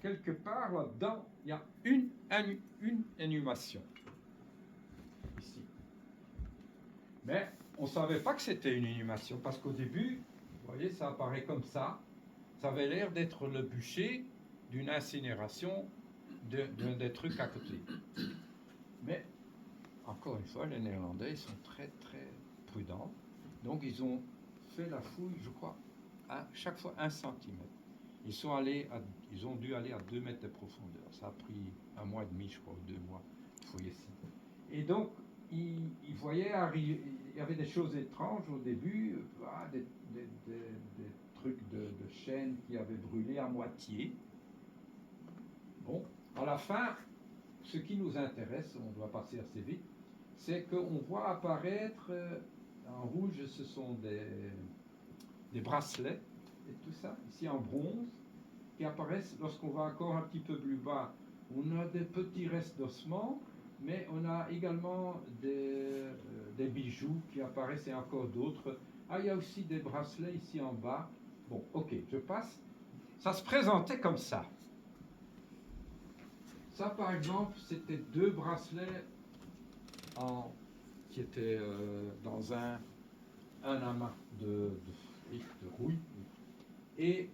quelque part là-dedans, il y a une inhumation. Ici. Mais on ne savait pas que c'était une inhumation, parce qu'au début, vous voyez, ça apparaît comme ça. Ça avait l'air d'être le bûcher d'une incinération des trucs à côté. Mais, encore une fois, les Néerlandais, ils sont très, très prudents. Donc, ils ont fait la fouille, je crois, à chaque fois 1 centimètre. Ils ont dû aller à 2 mètres de profondeur. Ça a pris 1 mois et demi, je crois, ou 2 mois, fouiller ici. Et donc, ils voyaient arriver, il y avait des choses étranges au début, des trucs de chêne qui avaient brûlé à moitié. Bon, à la fin, ce qui nous intéresse, on doit passer assez vite, c'est qu'on voit apparaître en rouge, ce sont des bracelets et tout ça, ici en bronze, qui apparaissent lorsqu'on va encore un petit peu plus bas. On a des petits restes d'ossements, mais on a également des bijoux qui apparaissent et encore d'autres. Ah, il y a aussi des bracelets ici en bas. Bon, ok, je passe. Ça se présentait comme ça. Ça, par exemple, c'était 2 bracelets qui étaient dans un amas de rouille. Et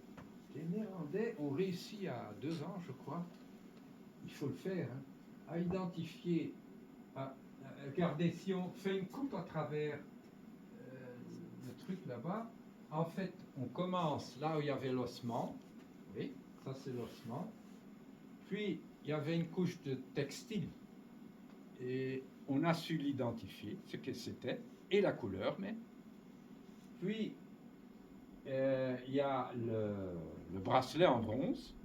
les Néerlandais ont réussi à 2 ans, je crois, il faut le faire, hein, à identifier, regardez, si on fait une coupe à travers le truc là-bas, en fait, on commence là où il y avait l'ossement, oui, ça c'est l'ossement, puis il y avait une couche de textile, et on a su l'identifier, ce que c'était, et la couleur même. Puis, il y a le bracelet en bronze,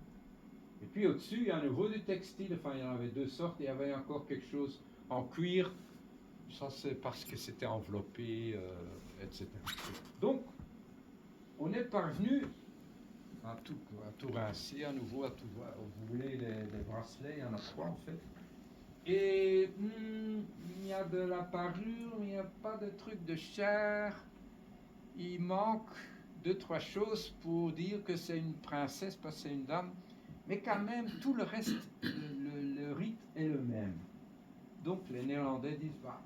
et puis au-dessus, il y a à nouveau du textile, enfin il y en avait 2 sortes, et il y avait encore quelque chose en cuir, ça c'est parce que c'était enveloppé, etc. Donc, on est parvenu à tout rincer, à nouveau, à tout voir. Vous voulez les bracelets, il y en a 3 en fait. Et il y a de la parure, il n'y a pas de truc de chair. Il manque 2-3 choses pour dire que c'est une princesse, parce que c'est une dame. Mais quand même, tout le reste, le rite est le même. Donc les Néerlandais disent, bah,